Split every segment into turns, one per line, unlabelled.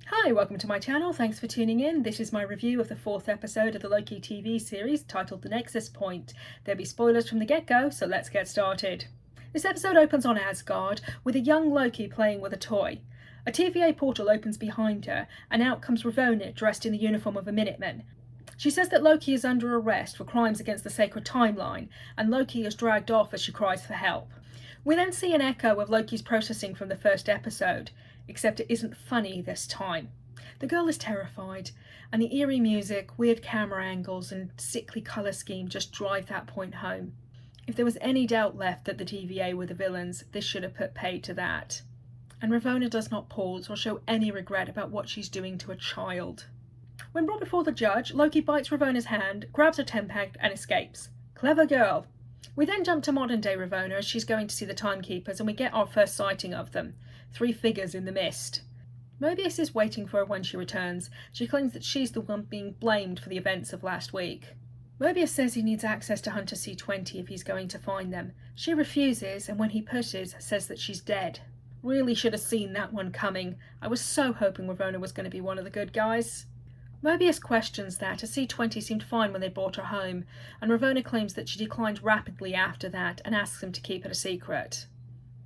Hi, welcome to my channel, thanks for tuning in. This is my review of the fourth episode of the Loki TV series titled The Nexus Point. There'll be spoilers from the get-go, so let's get started. This episode opens on Asgard, with a young Loki playing with a toy. A TVA portal opens behind her, and out comes Ravonna dressed in the uniform of a Minuteman. She says that Loki is under arrest for crimes against the sacred timeline, and Loki is dragged off as she cries for help. We then see an echo of Loki's processing from the first episode, except it isn't funny this time. The girl is terrified, and the eerie music, weird camera angles, and sickly colour scheme just drive that point home. If there was any doubt left that the TVA were the villains, this should have put paid to that. And Ravonna does not pause or show any regret about what she's doing to a child. When brought before the judge, Loki bites Ravonna's hand, grabs her Tempact, and escapes. Clever girl. We then jump to modern day Ravonna as she's going to see the Timekeepers, and we get our first sighting of them. 3 figures in the mist. Mobius is waiting for her when she returns. She claims that she's the one being blamed for the events of last week. Mobius says he needs access to Hunter C-20 if he's going to find them. She refuses, and when he pushes, says that she's dead. Really should have seen that one coming. I was so hoping Ravonna was going to be one of the good guys. Mobius questions that, as C-20 seemed fine when they brought her home, and Ravonna claims that she declined rapidly after that and asks him to keep it a secret.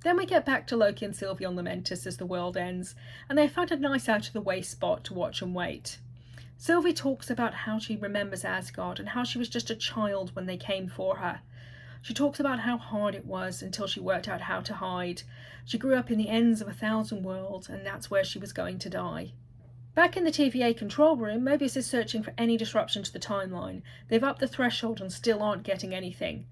Then we get back to Loki and Sylvie on Lamentis as the world ends, and they have found a nice out-of-the-way spot to watch and wait. Sylvie talks about how she remembers Asgard and how she was just a child when they came for her. She talks about how hard it was until she worked out how to hide. She grew up in the ends of 1,000 worlds, and that's where she was going to die. Back in the TVA control room, Mobius is searching for any disruption to the timeline. They've upped the threshold and still aren't getting anything.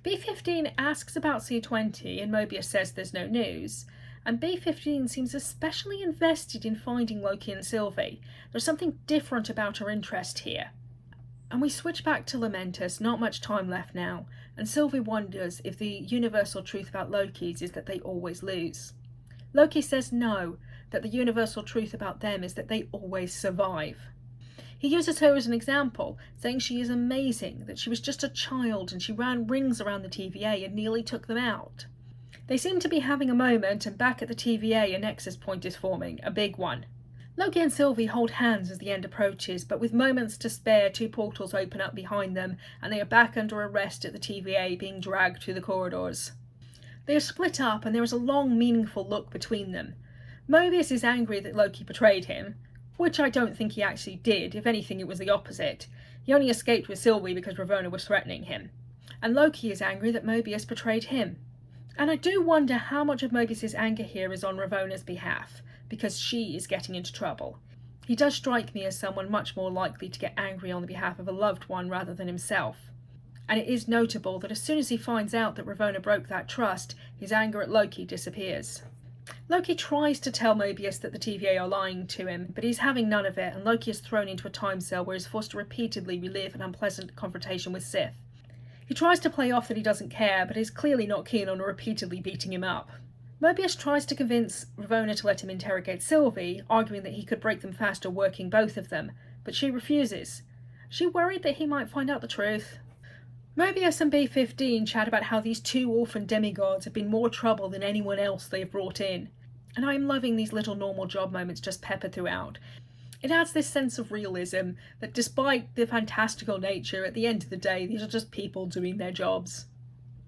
B-15 asks about C-20 and Mobius says there's no news, and B-15 seems especially invested in finding Loki and Sylvie. There's something different about her interest here. And we switch back to Lamentis, not much time left now, and Sylvie wonders if the universal truth about Lokis is that they always lose. Loki says no, that the universal truth about them is that they always survive. He uses her as an example, saying she is amazing, that she was just a child and she ran rings around the TVA and nearly took them out. They seem to be having a moment, and back at the TVA a Nexus point is forming, a big one. Loki and Sylvie hold hands as the end approaches, but with moments to spare, 2 portals open up behind them and they are back under arrest at the TVA, being dragged through the corridors. They are split up and there is a long, meaningful look between them. Mobius is angry that Loki betrayed him, which I don't think he actually did. If anything, it was the opposite. He only escaped with Sylvie because Ravonna was threatening him. And Loki is angry that Mobius betrayed him. And I do wonder how much of Mobius's anger here is on Ravonna's behalf, because she is getting into trouble. He does strike me as someone much more likely to get angry on the behalf of a loved one rather than himself. And it is notable that as soon as he finds out that Ravonna broke that trust, his anger at Loki disappears. Loki tries to tell Mobius that the TVA are lying to him, but he's having none of it, and Loki is thrown into a time cell where he's forced to repeatedly relive an unpleasant confrontation with Sif. He tries to play off that he doesn't care, but is clearly not keen on repeatedly beating him up. Mobius tries to convince Ravonna to let him interrogate Sylvie, arguing that he could break them faster working both of them, but she refuses. She worried that he might find out the truth. Mobius and B-15 chat about how these 2 orphan demigods have been more trouble than anyone else they have brought in. And I am loving these little normal job moments just peppered throughout. It adds this sense of realism that despite the fantastical nature, at the end of the day, these are just people doing their jobs.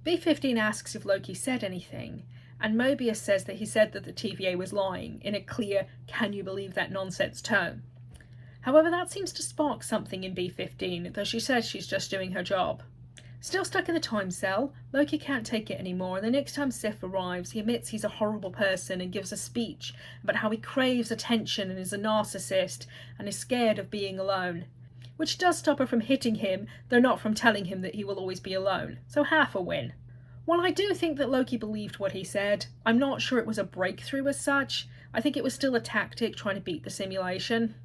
B-15 asks if Loki said anything, and Mobius says that he said that the TVA was lying, in a clear, can you believe that nonsense tone. However, that seems to spark something in B-15, though she says she's just doing her job. Still stuck in the time cell, Loki can't take it anymore, and the next time Sif arrives, he admits he's a horrible person and gives a speech about how he craves attention and is a narcissist and is scared of being alone. Which does stop her from hitting him, though not from telling him that he will always be alone, so half a win. While I do think that Loki believed what he said, I'm not sure it was a breakthrough as such. I think it was still a tactic trying to beat the simulation.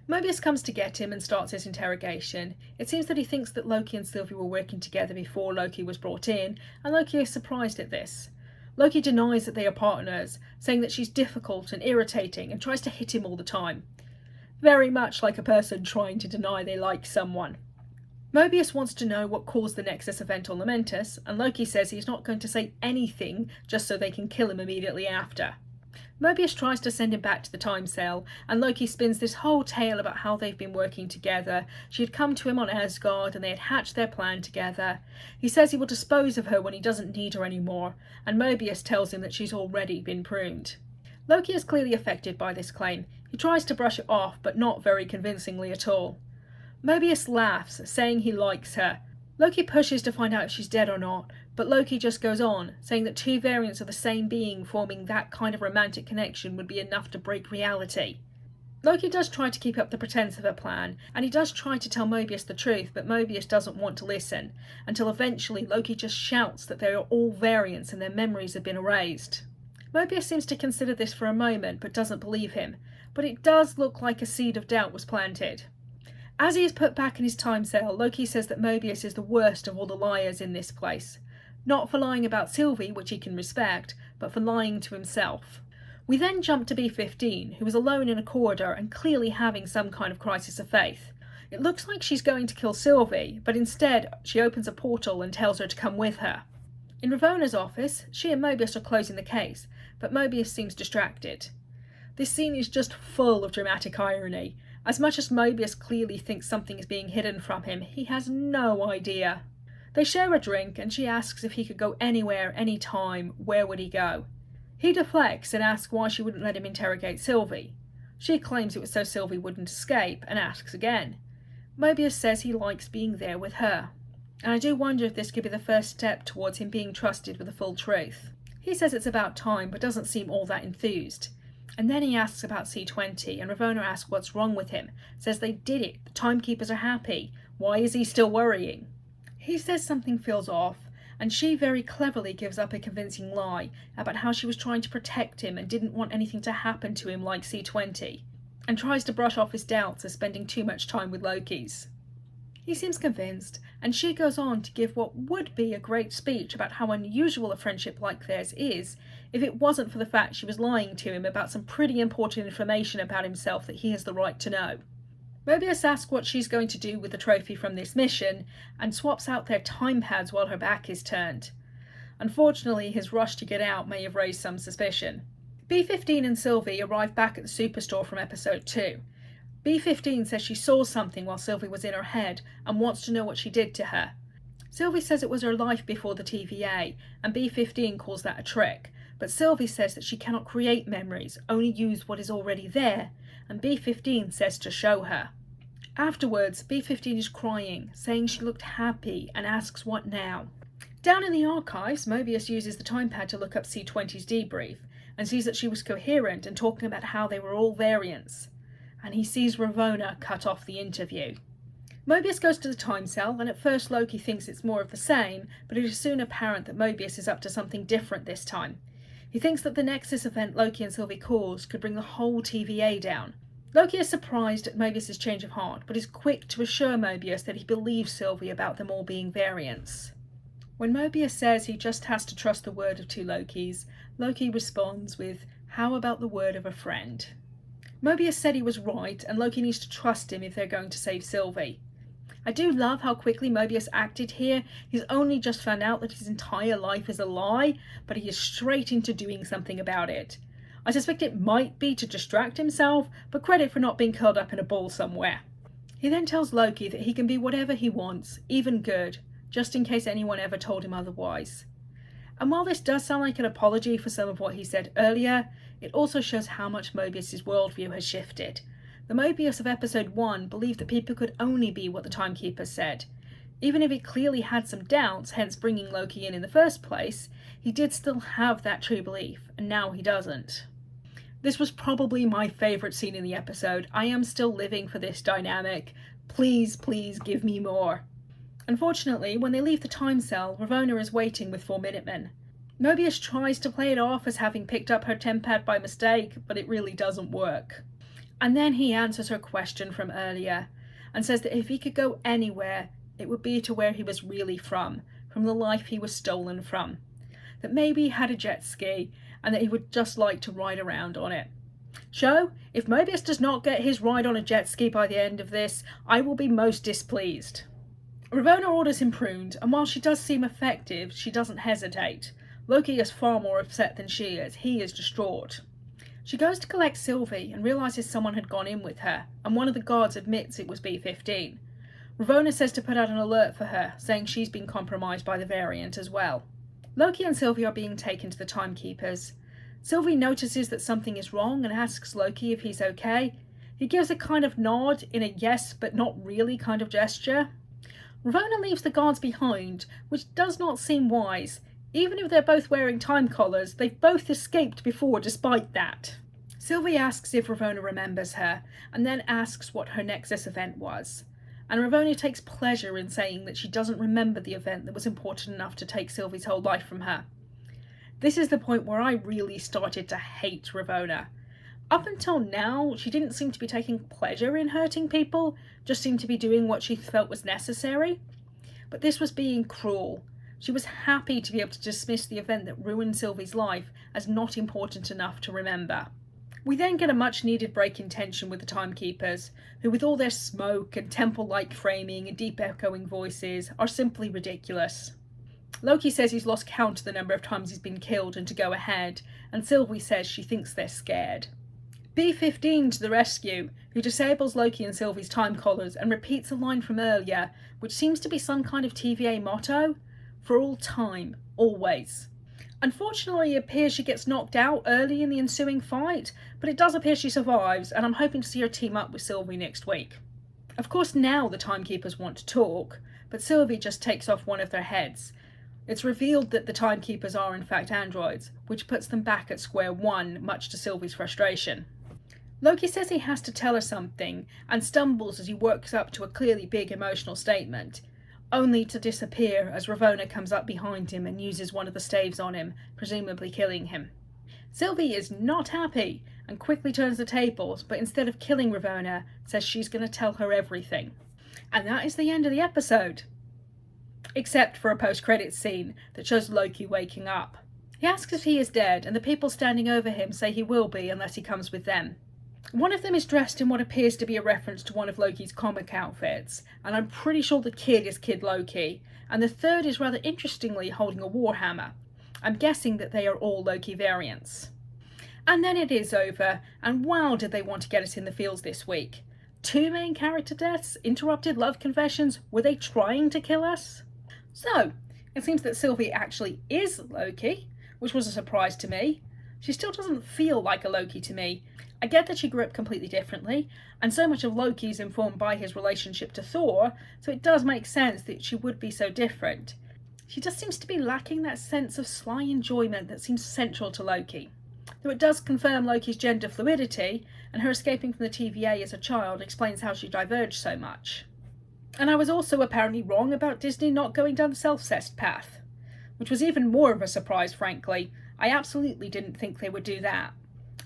Mobius comes to get him and starts his interrogation. It seems that he thinks that Loki and Sylvie were working together before Loki was brought in, and Loki is surprised at this. Loki denies that they are partners, saying that she's difficult and irritating and tries to hit him all the time. Very much like a person trying to deny they like someone. Mobius wants to know what caused the Nexus event on Lamentis, and Loki says he's not going to say anything just so they can kill him immediately after. Mobius tries to send him back to the time cell, and Loki spins this whole tale about how they've been working together. She had come to him on Asgard and they had hatched their plan together. He says he will dispose of her when he doesn't need her anymore, and Mobius tells him that she's already been pruned. Loki is clearly affected by this claim. He tries to brush it off, but not very convincingly at all. Mobius laughs, saying he likes her. Loki pushes to find out if she's dead or not, but Loki just goes on, saying that two variants of the same being forming that kind of romantic connection would be enough to break reality. Loki does try to keep up the pretense of her plan, and he does try to tell Mobius the truth, but Mobius doesn't want to listen, until eventually Loki just shouts that they are all variants and their memories have been erased. Mobius seems to consider this for a moment, but doesn't believe him, but it does look like a seed of doubt was planted. As he is put back in his time cell, Loki says that Mobius is the worst of all the liars in this place. Not for lying about Sylvie, which he can respect, but for lying to himself. We then jump to B15, who is alone in a corridor and clearly having some kind of crisis of faith. It looks like she's going to kill Sylvie, but instead she opens a portal and tells her to come with her. In Ravona's office, she and Mobius are closing the case, but Mobius seems distracted. This scene is just full of dramatic irony. As much as Mobius clearly thinks something is being hidden from him, he has no idea. They share a drink and she asks if he could go anywhere, any time, where would he go? He deflects and asks why she wouldn't let him interrogate Sylvie. She claims it was so Sylvie wouldn't escape and asks again. Mobius says he likes being there with her. And I do wonder if this could be the first step towards him being trusted with the full truth. He says it's about time but doesn't seem all that enthused. And then he asks about C20 and Ravonna asks what's wrong with him, says they did it, the timekeepers are happy, why is he still worrying? He says something feels off, and she very cleverly gives up a convincing lie about how she was trying to protect him and didn't want anything to happen to him like C20, and tries to brush off his doubts as spending too much time with Loki's. He seems convinced, and she goes on to give what would be a great speech about how unusual a friendship like theirs is if it wasn't for the fact she was lying to him about some pretty important information about himself that he has the right to know. Mobius asks what she's going to do with the trophy from this mission, and swaps out their time pads while her back is turned. Unfortunately, his rush to get out may have raised some suspicion. B15 and Sylvie arrive back at the superstore from episode 2. B15 says she saw something while Sylvie was in her head, and wants to know what she did to her. Sylvie says it was her life before the TVA, and B15 calls that a trick, but Sylvie says that she cannot create memories, only use what is already there, and B15 says to show her. Afterwards, B15 is crying, saying she looked happy, and asks what now. Down in the archives, Mobius uses the time pad to look up C20's debrief, and sees that she was coherent and talking about how they were all variants. And he sees Ravonna cut off the interview. Mobius goes to the time cell, and at first Loki thinks it's more of the same, but it is soon apparent that Mobius is up to something different this time. He thinks that the Nexus event Loki and Sylvie caused could bring the whole TVA down. Loki is surprised at Mobius' change of heart, but is quick to assure Mobius that he believes Sylvie about them all being variants. When Mobius says he just has to trust the word of two Lokis, Loki responds with, "How about the word of a friend?" Mobius said he was right, and Loki needs to trust him if they're going to save Sylvie. I do love how quickly Mobius acted here. He's only just found out that his entire life is a lie, but he is straight into doing something about it. I suspect it might be to distract himself, but credit for not being curled up in a ball somewhere. He then tells Loki that he can be whatever he wants, even good, just in case anyone ever told him otherwise. And while this does sound like an apology for some of what he said earlier, it also shows how much Mobius' worldview has shifted. The Mobius of episode 1 believed that people could only be what the timekeepers said. Even if he clearly had some doubts, hence bringing Loki in the first place, he did still have that true belief, and now he doesn't. This was probably my favourite scene in the episode. I am still living for this dynamic. Please, please give me more. Unfortunately, when they leave the time cell, Ravonna is waiting with 4 Minutemen. Mobius tries to play it off as having picked up her tempad by mistake, but it really doesn't work. And then he answers her question from earlier, and says that if he could go anywhere, it would be to where he was really from the life he was stolen from. That maybe he had a jet ski, and that he would just like to ride around on it. So, if Mobius does not get his ride on a jet ski by the end of this, I will be most displeased. Ravonna orders him pruned, and while she does seem effective, she doesn't hesitate. Loki is far more upset than she is. He is distraught. She goes to collect Sylvie and realises someone had gone in with her, and one of the guards admits it was B-15. Ravonna says to put out an alert for her, saying she's been compromised by the variant as well. Loki and Sylvie are being taken to the Timekeepers. Sylvie notices that something is wrong and asks Loki if he's okay. He gives a kind of nod in a yes but not really kind of gesture. Ravonna leaves the guards behind, which does not seem wise. Even if they're both wearing time collars, they've both escaped before despite that. Sylvie asks if Ravonna remembers her, and then asks what her Nexus event was. And Ravonna takes pleasure in saying that she doesn't remember the event that was important enough to take Sylvie's whole life from her. This is the point where I really started to hate Ravonna. Up until now, she didn't seem to be taking pleasure in hurting people, just seemed to be doing what she felt was necessary. But this was being cruel. She was happy to be able to dismiss the event that ruined Sylvie's life as not important enough to remember. We then get a much needed break in tension with the Timekeepers, who with all their smoke and temple-like framing and deep echoing voices are simply ridiculous. Loki says he's lost count of the number of times he's been killed and to go ahead, and Sylvie says she thinks they're scared. B-15 to the rescue, who disables Loki and Sylvie's time collars and repeats a line from earlier, which seems to be some kind of TVA motto: for all time, always. Unfortunately, it appears she gets knocked out early in the ensuing fight, but it does appear she survives, and I'm hoping to see her team up with Sylvie next week. Of course, now the Timekeepers want to talk, but Sylvie just takes off one of their heads. It's revealed that the Timekeepers are in fact androids, which puts them back at square one, much to Sylvie's frustration. Loki says he has to tell her something, and stumbles as he works up to a clearly big emotional statement, only to disappear as Ravonna comes up behind him and uses one of the staves on him, presumably killing him. Sylvie is not happy and quickly turns the tables, but instead of killing Ravonna, says she's going to tell her everything. And that is the end of the episode. Except for a post-credits scene that shows Loki waking up. He asks if he is dead, and the people standing over him say he will be unless he comes with them. One of them is dressed in what appears to be a reference to one of Loki's comic outfits, and I'm pretty sure the kid is Kid Loki, and the third is rather interestingly holding a warhammer. I'm guessing that they are all Loki variants. And then it is over, and wow did they want to get us in the feels this week. 2 main character deaths, interrupted love confessions, were they trying to kill us? So, it seems that Sylvie actually is Loki, which was a surprise to me. She still doesn't feel like a Loki to me. I get that she grew up completely differently, and so much of Loki is informed by his relationship to Thor, so it does make sense that she would be so different. She just seems to be lacking that sense of sly enjoyment that seems central to Loki. Though it does confirm Loki's gender fluidity, and her escaping from the TVA as a child explains how she diverged so much. And I was also apparently wrong about Disney not going down the Self-cest path, which was even more of a surprise, frankly. I absolutely didn't think they would do that.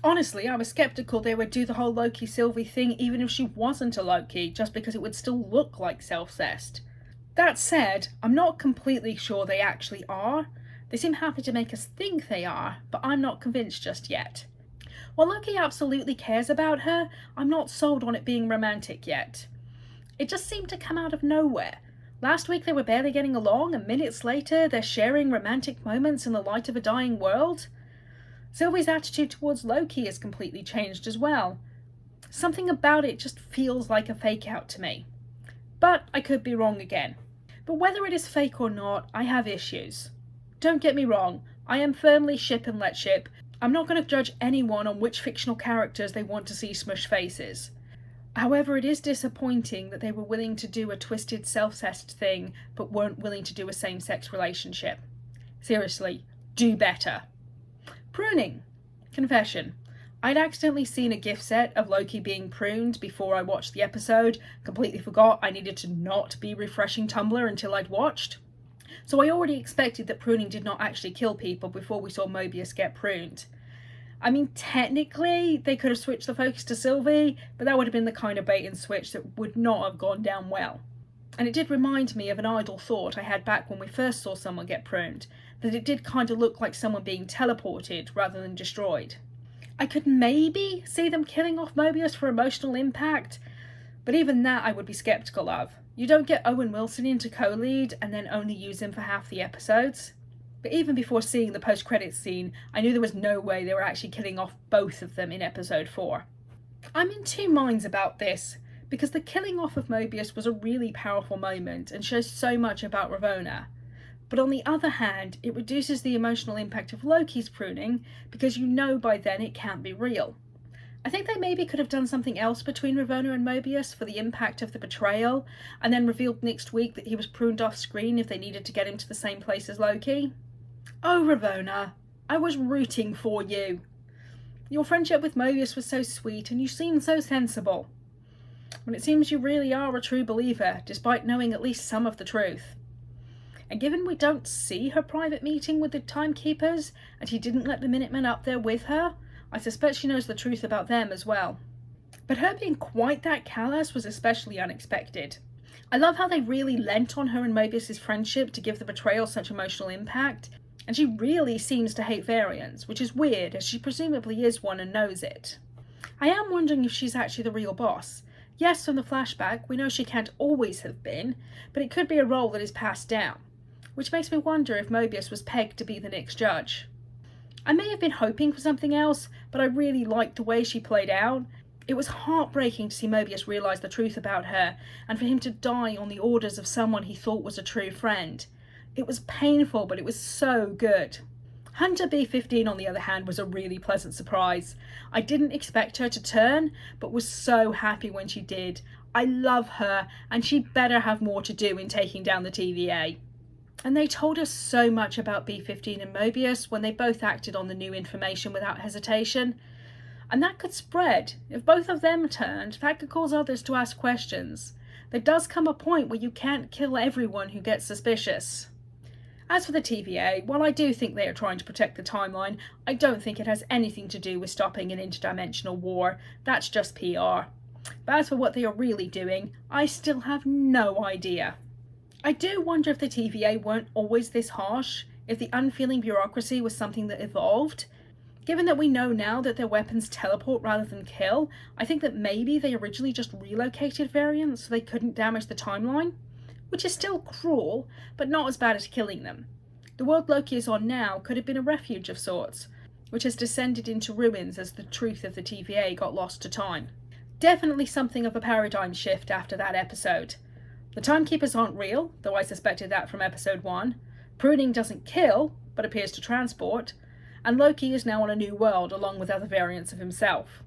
Honestly, I was sceptical they would do the whole Loki-Sylvie thing even if she wasn't a Loki, just because it would still look like Self-cest. That said, I'm not completely sure they actually are. They seem happy to make us think they are, but I'm not convinced just yet. While Loki absolutely cares about her, I'm not sold on it being romantic yet. It just seemed to come out of nowhere. Last week they were barely getting along, and minutes later they're sharing romantic moments in the light of a dying world. Sylvie's attitude towards Loki has completely changed as well. Something about it just feels like a fake out to me. But I could be wrong again. But whether it is fake or not, I have issues. Don't get me wrong, I am firmly ship and let ship. I'm not going to judge anyone on which fictional characters they want to see smush faces. However, it is disappointing that they were willing to do a twisted Self-cest thing, but weren't willing to do a same-sex relationship. Seriously, do better. Pruning. Confession. I'd accidentally seen a GIF set of Loki being pruned before I watched the episode, completely forgot I needed to not be refreshing Tumblr until I'd watched. So I already expected that pruning did not actually kill people before we saw Mobius get pruned. I mean, technically, they could have switched the focus to Sylvie, but that would have been the kind of bait and switch that would not have gone down well. And it did remind me of an idle thought I had back when we first saw someone get pruned, that it did kind of look like someone being teleported rather than destroyed. I could maybe see them killing off Mobius for emotional impact, but even that I would be sceptical of. You don't get Owen Wilson into co-lead and then only use him for half the episodes. But even before seeing the post-credits scene, I knew there was no way they were actually killing off both of them in episode 4. I'm in two minds about this, because the killing off of Mobius was a really powerful moment and shows so much about Ravonna. But on the other hand, it reduces the emotional impact of Loki's pruning, because you know by then it can't be real. I think they maybe could have done something else between Ravonna and Mobius for the impact of the betrayal, and then revealed next week that he was pruned off screen if they needed to get him to the same place as Loki. Oh, Ravonna, I was rooting for you. Your friendship with Mobius was so sweet and you seemed so sensible. When it seems you really are a true believer, despite knowing at least some of the truth. And given we don't see her private meeting with the Timekeepers, and he didn't let the Minutemen up there with her, I suspect she knows the truth about them as well. But her being quite that callous was especially unexpected. I love how they really lent on her and Mobius' friendship to give the betrayal such emotional impact, and she really seems to hate variants, which is weird as she presumably is one and knows it. I am wondering if she's actually the real boss. Yes, from the flashback, we know she can't always have been, but it could be a role that is passed down, which makes me wonder if Mobius was pegged to be the next judge. I may have been hoping for something else, but I really liked the way she played out. It was heartbreaking to see Mobius realise the truth about her, and for him to die on the orders of someone he thought was a true friend. It was painful, but it was so good. Hunter B-15, on the other hand, was a really pleasant surprise. I didn't expect her to turn, but was so happy when she did. I love her, and she better have more to do in taking down the TVA. And they told us so much about B-15 and Mobius when they both acted on the new information without hesitation. And that could spread. If both of them turned, that could cause others to ask questions. There does come a point where you can't kill everyone who gets suspicious. As for the TVA, while I do think they are trying to protect the timeline, I don't think it has anything to do with stopping an interdimensional war. That's just PR. But as for what they are really doing, I still have no idea. I do wonder if the TVA weren't always this harsh, if the unfeeling bureaucracy was something that evolved. Given that we know now that their weapons teleport rather than kill, I think that maybe they originally just relocated variants so they couldn't damage the timeline. Which is still cruel, but not as bad as killing them. The world Loki is on now could have been a refuge of sorts, which has descended into ruins as the truth of the TVA got lost to time. Definitely something of a paradigm shift after that episode. The Timekeepers aren't real, though I suspected that from episode 1. Pruning doesn't kill, but appears to transport. And Loki is now on a new world along with other variants of himself.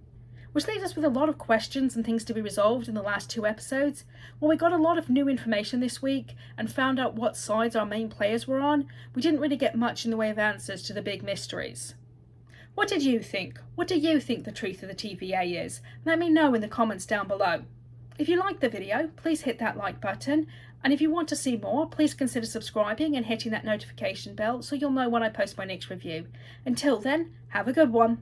Which leaves us with a lot of questions and things to be resolved in the last 2 episodes. While we got a lot of new information this week and found out what sides our main players were on, we didn't really get much in the way of answers to the big mysteries. What did you think? What do you think the truth of the TVA is? Let me know in the comments down below. If you liked the video, please hit that like button, and if you want to see more, please consider subscribing and hitting that notification bell so you'll know when I post my next review. Until then, have a good one.